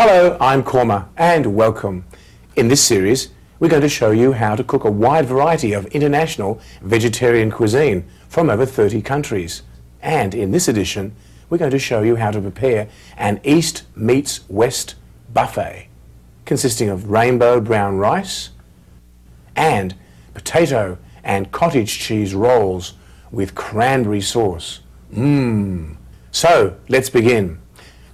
Hello, I'm Kurma and welcome. In this series, we're going to show you how to cook a wide variety of international vegetarian cuisine from over 30 countries. And in this edition, we're going to show you how to prepare an East meets West buffet, consisting of rainbow brown rice and potato and cottage cheese rolls with cranberry sauce. So, let's begin.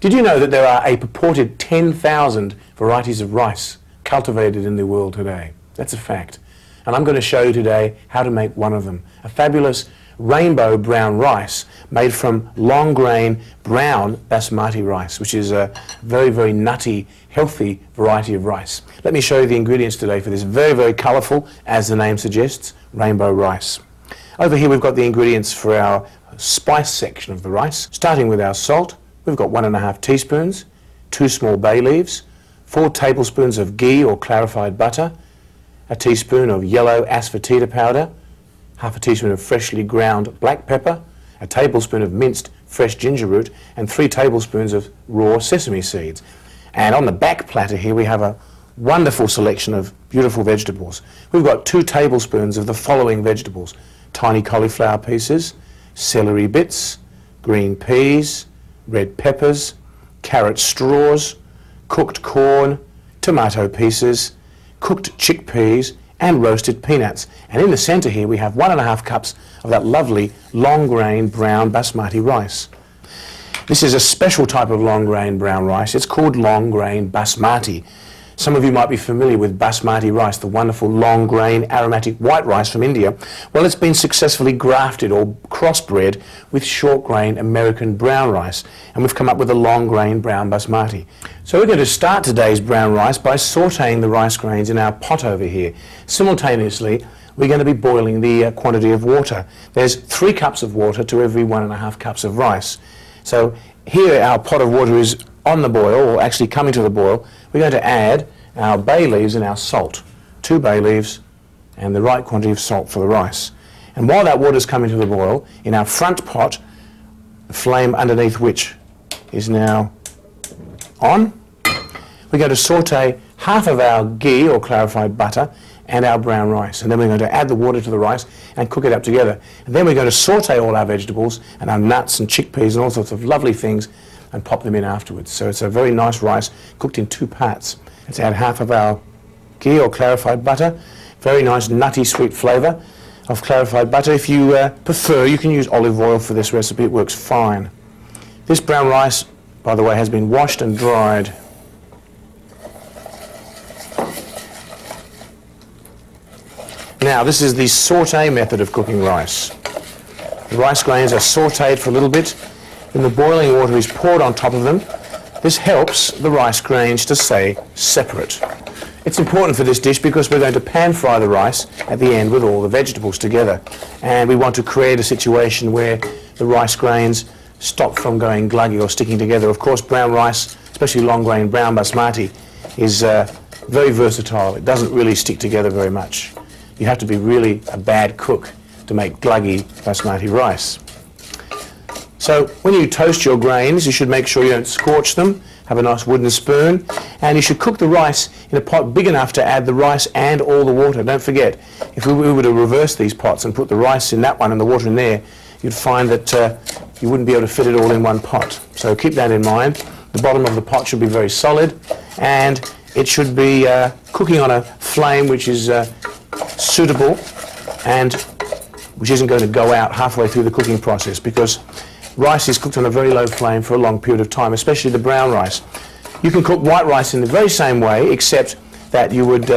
Did you know that there are a purported 10,000 varieties of rice cultivated in the world today? That's a fact. And I'm going to show you today how to make one of them. A fabulous rainbow brown rice made from long grain brown basmati rice, which is a very, very nutty, healthy variety of rice. Let me show you the ingredients today for this very, very colourful, as the name suggests, rainbow rice. Over here we've got the ingredients for our spice section of the rice, starting with our salt. We've got 1½ teaspoons, 2 small bay leaves, 4 tablespoons of ghee or clarified butter, a teaspoon of yellow asafoetida powder, half a teaspoon of freshly ground black pepper, a tablespoon of minced fresh ginger root, and 3 tablespoons of raw sesame seeds. And on the back platter here we have a wonderful selection of beautiful vegetables. We've got 2 tablespoons of the following vegetables: tiny cauliflower pieces, celery bits, green peas, red peppers, carrot straws, cooked corn, tomato pieces, cooked chickpeas, and roasted peanuts. And in the centre here we have 1½ cups of that lovely long grain brown basmati rice. This is a special type of long grain brown rice. It's called long grain basmati. Some of you might be familiar with basmati rice, the wonderful long grain aromatic white rice from India. Well, it's been successfully grafted or crossbred with short grain American brown rice, and we've come up with a long grain brown basmati. So we're going to start today's brown rice by sautéing the rice grains in our pot over here. Simultaneously, we're going to be boiling the quantity of water. There's 3 cups of water to every 1½ cups of rice. So here our pot of water is on the boil, or actually coming to the boil. We're going to add our bay leaves and our salt. 2 bay leaves and the right quantity of salt for the rice. And while that water is coming to the boil, in our front pot, the flame underneath which is now on, we're going to sauté half of our ghee or clarified butter and our brown rice. And then we're going to add the water to the rice and cook it up together. And then we're going to sauté all our vegetables and our nuts and chickpeas and all sorts of lovely things and pop them in afterwards. So it's a very nice rice cooked in 2 parts. Let's add half of our ghee or clarified butter. Very nice nutty sweet flavour of clarified butter. If you prefer, you can use olive oil for this recipe. It works fine. This brown rice, by the way, has been washed and dried. Now, this is the sauté method of cooking rice. The rice grains are sautéed for a little bit. Then the boiling water is poured on top of them. This helps the rice grains to stay separate. It's important for this dish because we're going to pan fry the rice at the end with all the vegetables together. And we want to create a situation where the rice grains stop from going gluggy or sticking together. Of course, brown rice, especially long grain brown basmati, is very versatile. It doesn't really stick together very much. You have to be really a bad cook to make gluggy basmati rice. So when you toast your grains, you should make sure you don't scorch them. Have a nice wooden spoon, and you should cook the rice in a pot big enough to add the rice and all the water. Don't forget, if we were to reverse these pots and put the rice in that one and the water in there, you'd find that you wouldn't be able to fit it all in one pot. So keep that in mind. The bottom of the pot should be very solid, and it should be cooking on a flame which is suitable and which isn't going to go out halfway through the cooking process, because rice is cooked on a very low flame for a long period of time, especially the brown rice. You can cook white rice in the very same way, except that you would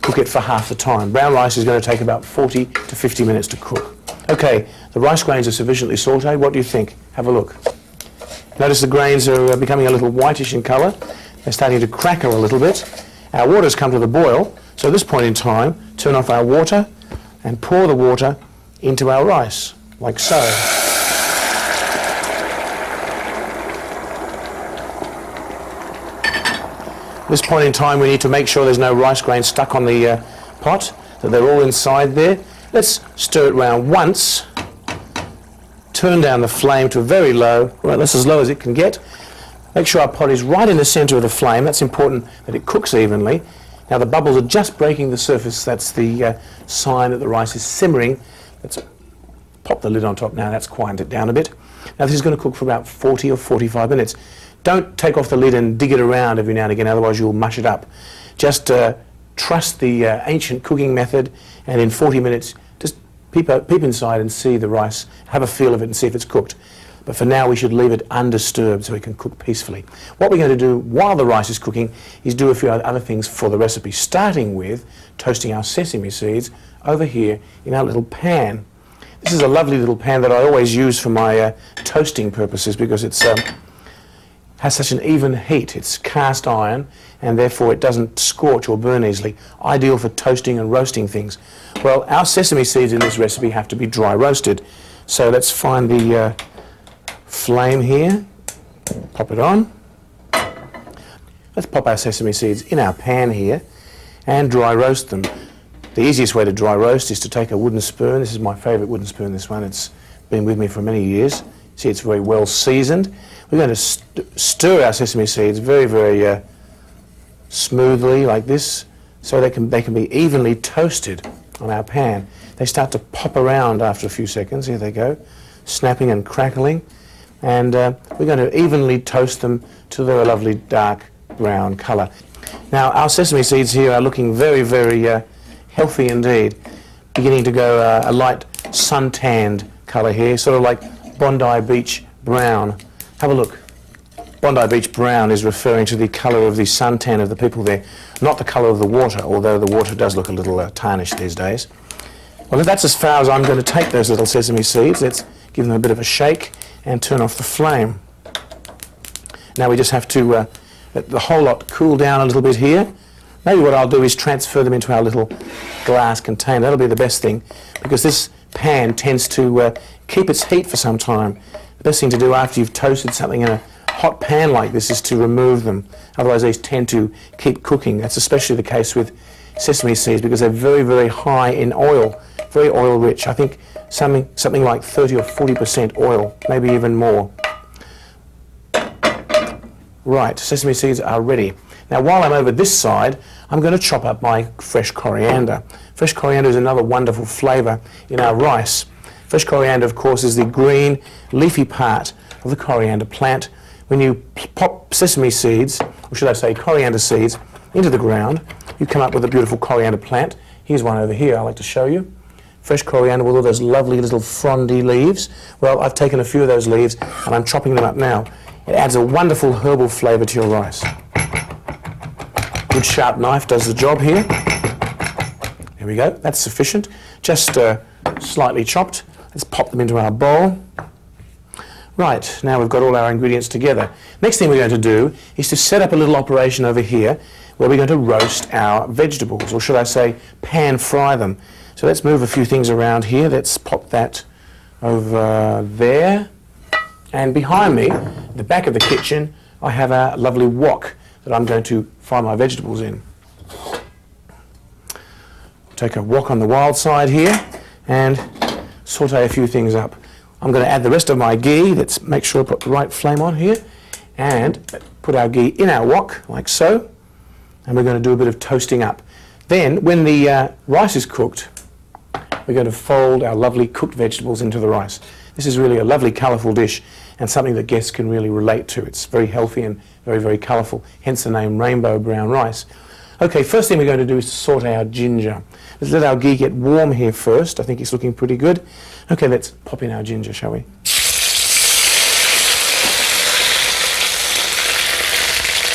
cook it for half the time. Brown rice is going to take about 40 to 50 minutes to cook. Okay, the rice grains are sufficiently sautéed. What do you think? Have a look. Notice the grains are becoming a little whitish in colour. They're starting to crackle a little bit. Our water's come to the boil, so at this point in time, turn off our water and pour the water into our rice, like so. At this point in time, we need to make sure there's no rice grains stuck on the pot, that they're all inside there. Let's stir it round once, turn down the flame to very low, right, that's as low as it can get, Make sure our pot is right in the centre of the flame. That's important that it cooks evenly. Now the bubbles are just breaking the surface. That's the sign that the rice is simmering. Let's pop the lid on top now. That's quieted it down a bit. Now this is going to cook for about 40 or 45 minutes. Don't take off the lid and dig it around every now and again, otherwise you'll mush it up. Just trust the ancient cooking method, and in 40 minutes just peep inside and see the rice, have a feel of it and see if it's cooked. But for now we should leave it undisturbed so it can cook peacefully. What we're going to do while the rice is cooking is do a few other things for the recipe, starting with toasting our sesame seeds over here in our little pan. This is a lovely little pan that I always use for my toasting purposes because it's has such an even heat. It's cast iron and therefore it doesn't scorch or burn easily. Ideal for toasting and roasting things. Well, our sesame seeds in this recipe have to be dry roasted. So let's find the flame here, pop it on. Let's pop our sesame seeds in our pan here and dry roast them. The easiest way to dry roast is to take a wooden spoon. This is my favourite wooden spoon, this one. It's been with me for many years. See, it's very well seasoned. We're going to stir our sesame seeds very, very smoothly like this so they can be evenly toasted on our pan. They start to pop around after a few seconds. Here they go, snapping and crackling. And we're going to evenly toast them to their lovely dark brown colour. Now our sesame seeds here are looking very, very healthy indeed. Beginning to go a light sun-tanned colour here, sort of like Bondi Beach brown. Have a look. Bondi Beach brown is referring to the colour of the suntan of the people there, not the colour of the water, although the water does look a little tarnished these days. Well, that's as far as I'm going to take those little sesame seeds. Let's give them a bit of a shake and turn off the flame. Now we just have to let the whole lot cool down a little bit here. Maybe what I'll do is transfer them into our little glass container. That'll be the best thing, because this pan tends to keep its heat for some time. The best thing to do after you've toasted something in a hot pan like this is to remove them. Otherwise these tend to keep cooking. That's especially the case with sesame seeds because they're very, very high in oil, very oil rich. I think something like 30 or 40% oil, maybe even more. Right, sesame seeds are ready. Now while I'm over this side, I'm going to chop up my fresh coriander. Fresh coriander is another wonderful flavour in our rice. Fresh coriander, of course, is the green, leafy part of the coriander plant. When you pop sesame seeds, or should I say coriander seeds, into the ground, you come up with a beautiful coriander plant. Here's one over here I'd like to show you. Fresh coriander with all those lovely little frondy leaves. Well, I've taken a few of those leaves and I'm chopping them up now. It adds a wonderful herbal flavour to your rice. Good sharp knife does the job here. There we go, that's sufficient. Just slightly chopped. Let's pop them into our bowl. Right, now we've got all our ingredients together. Next thing we're going to do is to set up a little operation over here where we're going to roast our vegetables, or should I say pan fry them. So let's move a few things around here. Let's pop that over there. And behind me, the back of the kitchen, I have a lovely wok that I'm going to fry my vegetables in. Take a wok on the wild side here and saute a few things up. I'm going to add the rest of my ghee. Let's make sure I put the right flame on here and put our ghee in our wok like so, and we're going to do a bit of toasting up. Then when the rice is cooked, we're going to fold our lovely cooked vegetables into the rice. This is really a lovely colourful dish and something that guests can really relate to. It's very healthy and very, very colourful, hence the name rainbow brown rice. Okay, first thing we're going to do is to saute our ginger. Let's let our ghee get warm here first. I think it's looking pretty good. Okay, let's pop in our ginger, shall we?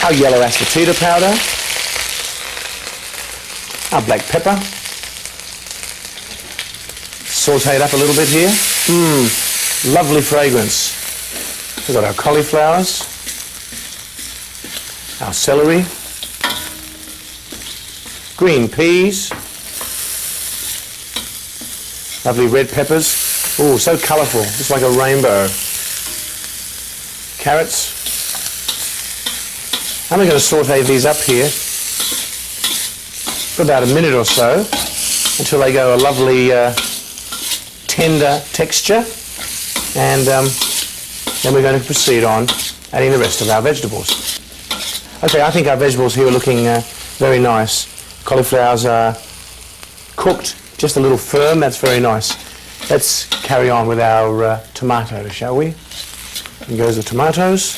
Our yellow asafoetida powder. Our black pepper. Saute it up a little bit here. Lovely fragrance. We've got our cauliflowers, our celery, green peas, lovely red peppers. Oh, so colourful, just like a rainbow. Carrots. And we're going to saute these up here for about a minute or so until they go a lovely tender texture. And then we're going to proceed on adding the rest of our vegetables. Okay, I think our vegetables here are looking very nice. Cauliflowers are cooked, just a little firm, that's very nice. Let's carry on with our tomatoes, shall we? In goes the tomatoes,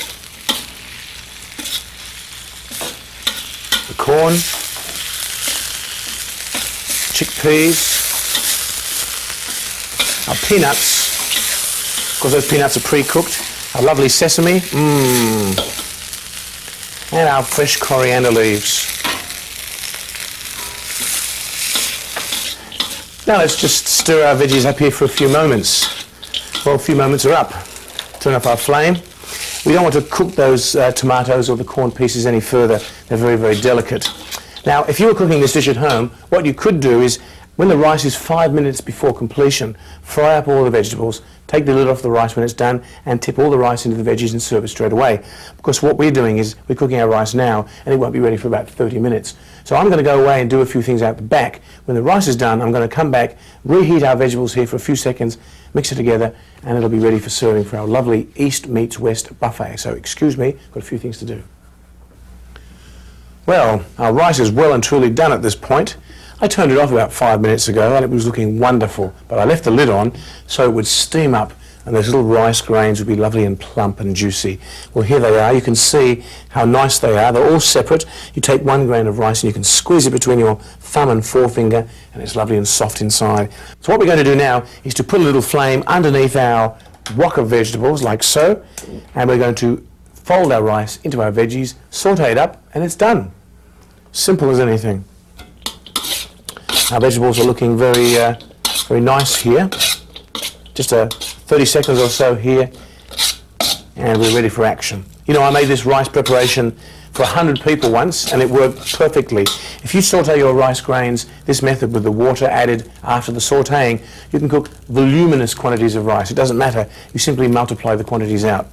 the corn, chickpeas, our peanuts, because those peanuts are pre-cooked, our lovely sesame, and our fresh coriander leaves. Now let's just stir our veggies up here for a few moments. Well, a few moments are up. Turn off our flame. We don't want to cook those tomatoes or the corn pieces any further. They're very, very delicate. Now, if you were cooking this dish at home, what you could do is, when the rice is 5 minutes before completion, fry up all the vegetables, take the lid off the rice when it's done, and tip all the rice into the veggies and serve it straight away. Because what we're doing is we're cooking our rice now, and it won't be ready for about 30 minutes. So I'm going to go away and do a few things out the back. When the rice is done, I'm going to come back, reheat our vegetables here for a few seconds, mix it together, and it'll be ready for serving for our lovely East meets West buffet. So excuse me, got a few things to do. Well, our rice is well and truly done at this point. I turned it off about 5 minutes ago and it was looking wonderful, but I left the lid on so it would steam up and those little rice grains would be lovely and plump and juicy. Well, here they are. You can see how nice they are. They're all separate. You take 1 grain of rice and you can squeeze it between your thumb and forefinger and it's lovely and soft inside. So what we're going to do now is to put a little flame underneath our wok of vegetables like so, and we're going to fold our rice into our veggies, saute it up, and it's done. Simple as anything. Our vegetables are looking very, very nice here. Just 30 seconds or so here, and we're ready for action. You know, I made this rice preparation for 100 people once, and it worked perfectly. If you saute your rice grains this method with the water added after the sauteing, you can cook voluminous quantities of rice. It doesn't matter. You simply multiply the quantities out.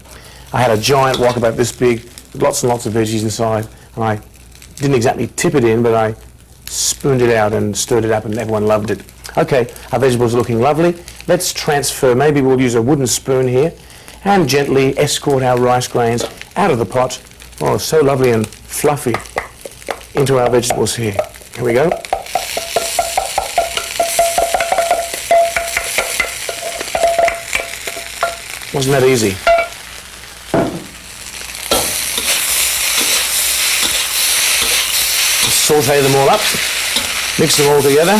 I had a giant wok about this big, with lots and lots of veggies inside, and I didn't exactly tip it in, but I spooned it out and stirred it up and everyone loved it. Okay, our vegetables are looking lovely. Let's transfer, maybe we'll use a wooden spoon here and gently escort our rice grains out of the pot. Oh, so lovely and fluffy into our vegetables here. Here we go. Wasn't that easy? Saute them all up, mix them all together.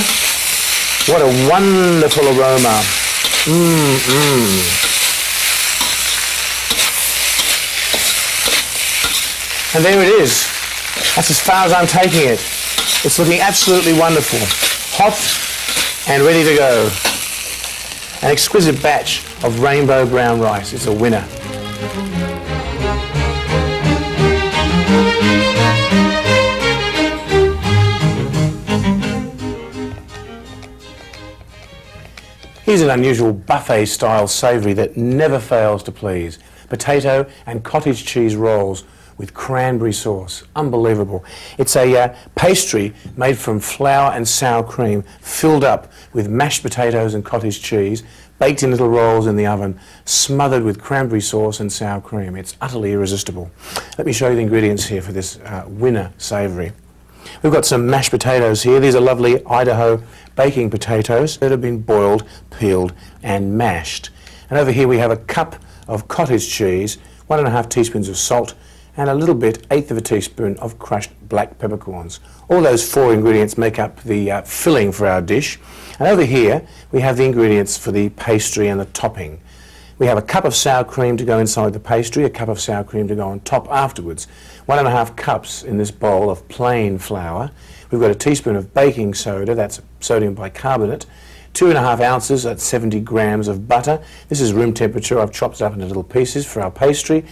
What a wonderful aroma. And there it is. That's as far as I'm taking it. It's looking absolutely wonderful. Hot and ready to go. An exquisite batch of rainbow brown rice. It's a winner. Here's an unusual buffet-style savoury that never fails to please. Potato and cottage cheese rolls with cranberry sauce. Unbelievable. It's a pastry made from flour and sour cream, filled up with mashed potatoes and cottage cheese, baked in little rolls in the oven, smothered with cranberry sauce and sour cream. It's utterly irresistible. Let me show you the ingredients here for this winner savoury. We've got some mashed potatoes here. These are lovely Idaho baking potatoes that have been boiled, peeled and mashed. And over here we have a cup of cottage cheese, 1.5 teaspoons of salt and a little bit, 1/8 of a teaspoon of crushed black peppercorns. All those 4 ingredients make up the filling for our dish. And over here we have the ingredients for the pastry and the topping. We have a cup of sour cream to go inside the pastry, a cup of sour cream to go on top afterwards. 1.5 cups in this bowl of plain flour. We've got a teaspoon of baking soda, that's sodium bicarbonate. 2.5 ounces, that's 70 grams of butter. This is room temperature. I've chopped it up into little pieces for our pastry.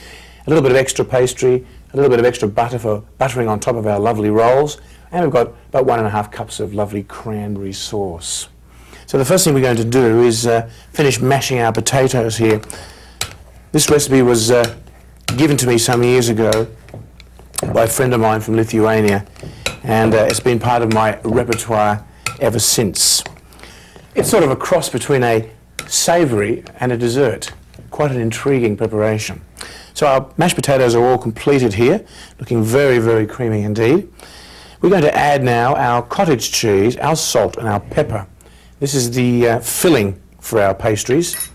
A little bit of extra pastry, a little bit of extra butter for buttering on top of our lovely rolls. And we've got about 1.5 cups of lovely cranberry sauce. So the first thing we're going to do is finish mashing our potatoes here. This recipe was given to me some years ago by a friend of mine from Lithuania, and it's been part of my repertoire ever since. It's sort of a cross between a savoury and a dessert. quite an intriguing preparation. So our mashed potatoes are all completed here, looking very, very creamy indeed. We're going to add now our cottage cheese, our salt and our pepper. This is the filling for our pastries,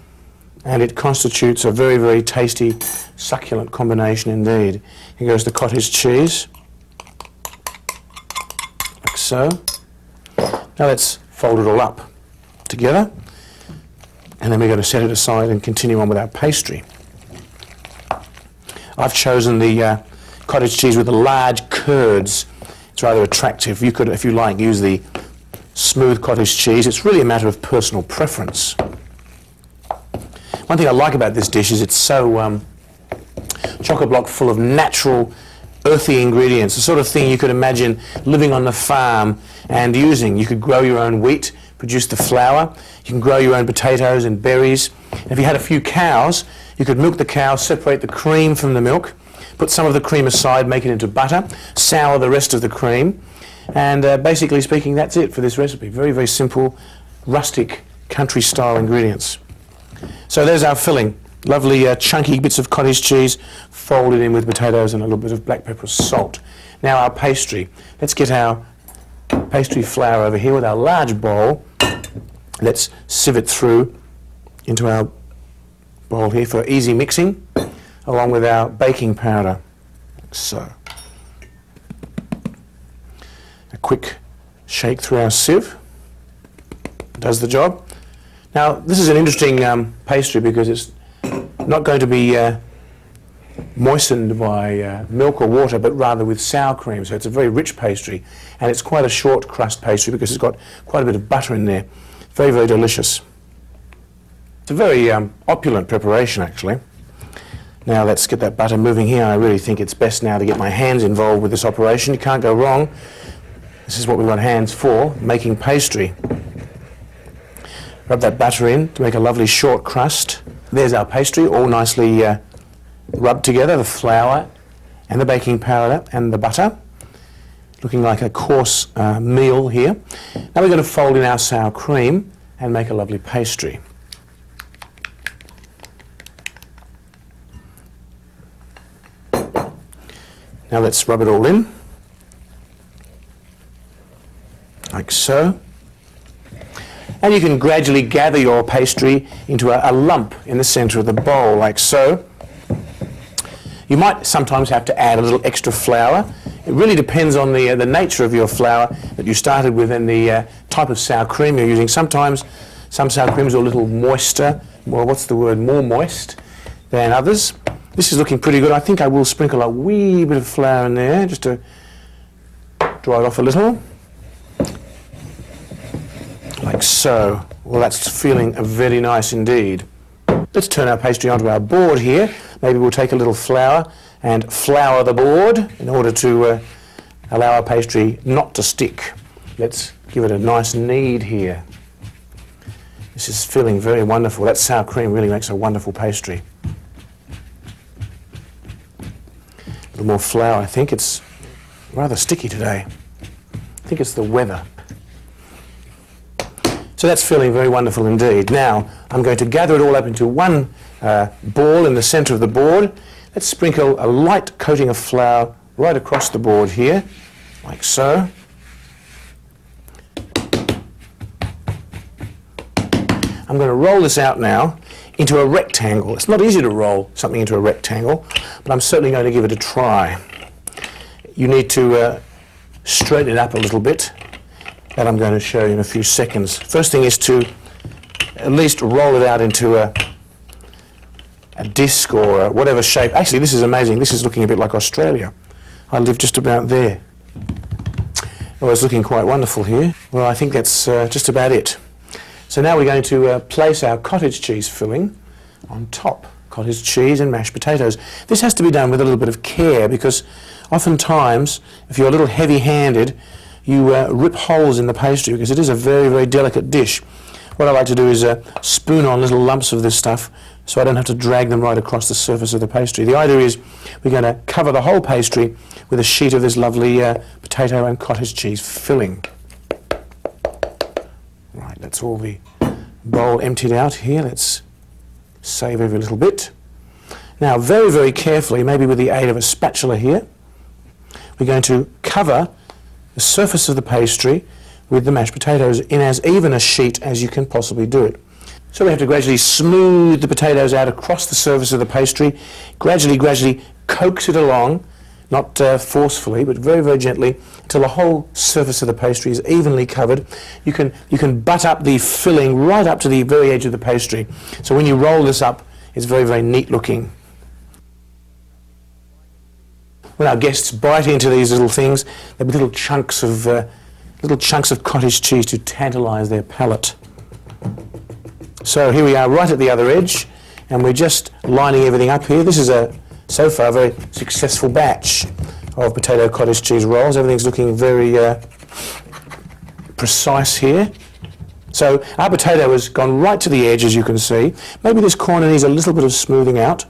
and it constitutes a very, very tasty, succulent combination indeed. Here goes the cottage cheese, like so. Now let's fold it all up together, and then we're going to set it aside and continue on with our pastry. I've chosen the cottage cheese with the large curds. It's rather attractive. You could, if you like, use the smooth cottage cheese. It's really a matter of personal preference. One thing I like about this dish is it's so chock-a-block full of natural, earthy ingredients, the sort of thing you could imagine living on the farm and using. You could grow your own wheat, produce the flour. You can grow your own potatoes and berries. And if you had a few cows, you could milk the cow, separate the cream from the milk, put some of the cream aside, make it into butter, sour the rest of the cream, and basically speaking, that's it for this recipe. Very, very simple, rustic, country-style ingredients. So there's our filling. Lovely chunky bits of cottage cheese folded in with potatoes and a little bit of black pepper salt. Now our pastry. Let's get our pastry flour over here with our large bowl. Let's sieve it through into our bowl here for easy mixing, along with our baking powder, like so. A quick shake through our sieve does the job. Now this is an interesting pastry because it's not going to be moistened by milk or water, but rather with sour cream. So it's a very rich pastry, and it's quite a short crust pastry because it's got quite a bit of butter in there. Very, very delicious. It's a very opulent preparation, actually. Now let's get that butter moving here. I really think it's best now to get my hands involved with this operation. You can't go wrong. This is what we want hands for, making pastry. Rub that butter in to make a lovely short crust. There's our pastry, all nicely rubbed together, the flour and the baking powder and the butter. Looking like a coarse meal here. Now we're going to fold in our sour cream and make a lovely pastry. Now let's rub it all in, like so. And you can gradually gather your pastry into a lump in the centre of the bowl, like so. You might sometimes have to add a little extra flour. It really depends on the nature of your flour that you started with and the type of sour cream you're using. Sometimes some sour creams are a little moister, more moist than others. This is looking pretty good. I think I will sprinkle a wee bit of flour in there just to dry it off a little. Like so. Well, that's feeling very nice indeed. Let's turn our pastry onto our board here. Maybe we'll take a little flour and flour the board in order to allow our pastry not to stick. Let's give it a nice knead here. This is feeling very wonderful. That sour cream really makes a wonderful pastry. A little more flour, I think. It's rather sticky today. I think it's the weather. So that's feeling very wonderful indeed. Now I'm going to gather it all up into one ball in the centre of the board. Let's sprinkle a light coating of flour right across the board here, like so. I'm going to roll this out now into a rectangle. It's not easy to roll something into a rectangle, but I'm certainly going to give it a try. You need to straighten it up a little bit. That I'm going to show you in a few seconds. First thing is to at least roll it out into a disc or whatever shape. Actually, this is amazing. This is looking a bit like Australia. I live just about there. Oh, it's looking quite wonderful here. Well, I think that's just about it. So now we're going to place our cottage cheese filling on top. Cottage cheese and mashed potatoes. This has to be done with a little bit of care because oftentimes, if you're a little heavy-handed, you rip holes in the pastry because it is a very, very delicate dish. What I like to do is spoon on little lumps of this stuff so I don't have to drag them right across the surface of the pastry. The idea is we're going to cover the whole pastry with a sheet of this lovely potato and cottage cheese filling. Right, that's all the bowl emptied out here. Let's Save every little bit. Now, very, very carefully, maybe with the aid of a spatula here, we're going to cover the surface of the pastry with the mashed potatoes in as even a sheet as you can possibly do it. So we have to gradually smooth the potatoes out across the surface of the pastry, gradually coax it along, not forcefully, but very, very gently, until the whole surface of the pastry is evenly covered. You can butt up the filling right up to the very edge of the pastry. So when you roll this up, it's very, very neat looking. When our guests bite into these little things, there'll be little chunks of cottage cheese to tantalise their palate. So here we are right at the other edge, and we're just lining everything up here. This is so far a very successful batch of potato cottage cheese rolls. Everything's looking very precise here. So our potato has gone right to the edge, as you can see. Maybe this corner needs a little bit of smoothing out.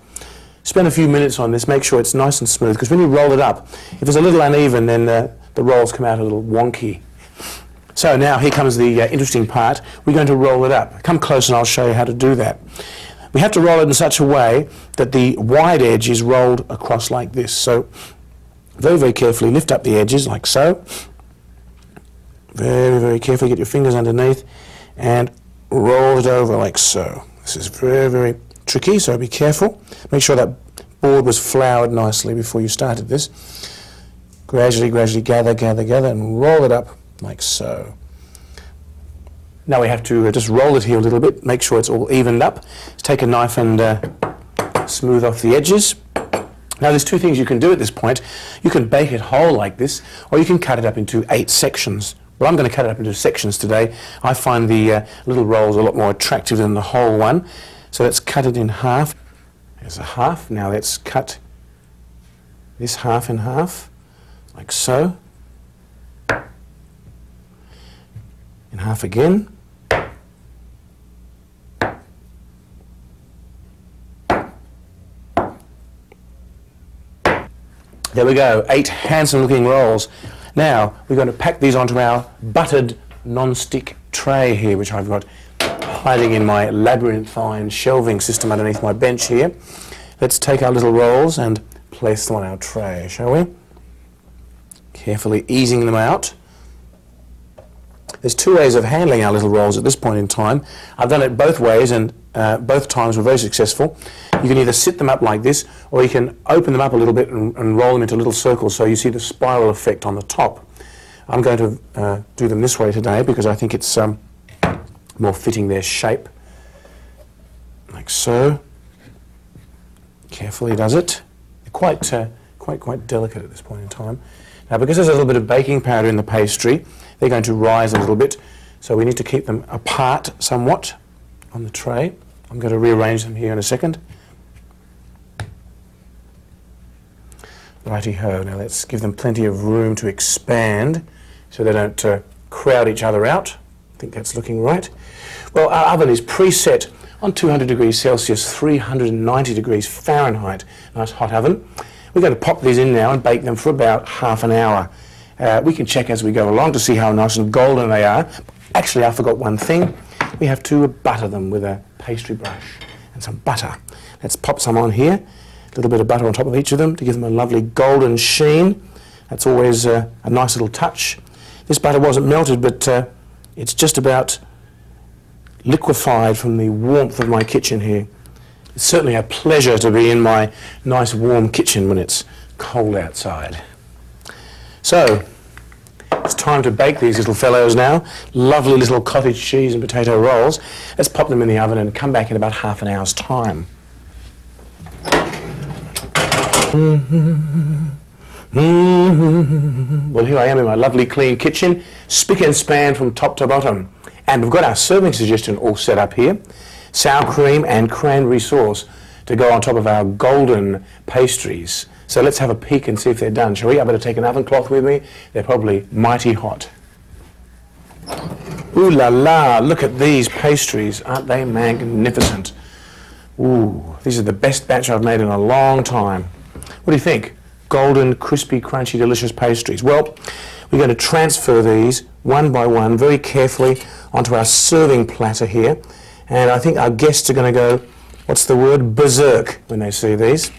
Spend a few minutes on this, make sure it's nice and smooth, because when you roll it up, if it's a little uneven, then the rolls come out a little wonky. So now here comes the interesting part. We're going to roll it up. Come close and I'll show you how to do that. We have to roll it in such a way that the wide edge is rolled across like this. So very, very carefully lift up the edges like so. Very, very carefully get your fingers underneath and roll it over like so. This is very, very tricky, so be careful. Make sure that board was floured nicely before you started this. Gradually gather and roll it up like so. Now we have to just roll it here a little bit, make sure it's all evened up. Let's take a knife and smooth off the edges. Now there's two things you can do at this point. You can bake it whole like this, or you can cut it up into 8 sections. Well, I'm going to cut it up into sections today. I find the little rolls a lot more attractive than the whole one. So let's cut it in half. There's a half. Now let's cut this half in half, like so. In half again. There we go, 8 handsome looking rolls. Now we're going to pack these onto our buttered non-stick tray here, which I've got hiding in my labyrinthine shelving system underneath my bench here. Let's take our little rolls and place them on our tray, shall we? Carefully easing them out. There's 2 ways of handling our little rolls at this point in time. I've done it both ways, and both times were very successful. You can either sit them up like this, or you can open them up a little bit and roll them into little circles so you see the spiral effect on the top. I'm going to do them this way today because I think it's more fitting their shape. Like so. Carefully does it. They're quite delicate at this point in time. Now, because there's a little bit of baking powder in the pastry, they're going to rise a little bit, so we need to keep them apart somewhat on the tray. I'm going to rearrange them here in a second. Righty-ho, now let's give them plenty of room to expand so they don't crowd each other out. I think that's looking right. Well, our oven is preset on 200 degrees Celsius, 390 degrees Fahrenheit. Nice hot oven. We're going to pop these in now and bake them for about half an hour. We can check as we go along to see how nice and golden they are. Actually, I forgot one thing. We have to butter them with a pastry brush and some butter. Let's pop some on here. A little bit of butter on top of each of them to give them a lovely golden sheen. That's always a nice little touch. This butter wasn't melted, but it's just about liquefied from the warmth of my kitchen here. It's certainly a pleasure to be in my nice warm kitchen when it's cold outside. So, it's time to bake these little fellows now. Lovely little cottage cheese and potato rolls. Let's pop them in the oven and come back in about half an hour's time. Well, here I am in my lovely clean kitchen, spick and span from top to bottom. And we've got our serving suggestion all set up here. Sour cream and cranberry sauce to go on top of our golden pastries. So let's have a peek and see if they're done, shall we? I better take an oven cloth with me. They're probably mighty hot. Ooh la la, look at these pastries. Aren't they magnificent? Ooh, these are the best batch I've made in a long time. What do you think? Golden, crispy, crunchy, delicious pastries. Well, we're going to transfer these one by one very carefully onto our serving platter here. And I think our guests are going to go what's the word, berserk when they see these.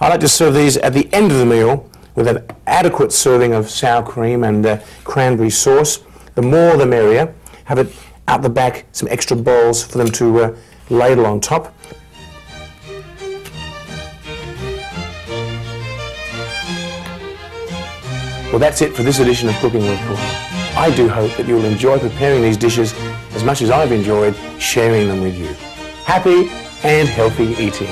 I like to serve these at the end of the meal with an adequate serving of sour cream and cranberry sauce. The more the merrier. Have it out the back, some extra bowls for them to ladle on top. Well, that's it for this edition of Cooking with Kurma. I do hope that you'll enjoy preparing these dishes as much as I've enjoyed sharing them with you. Happy and healthy eating.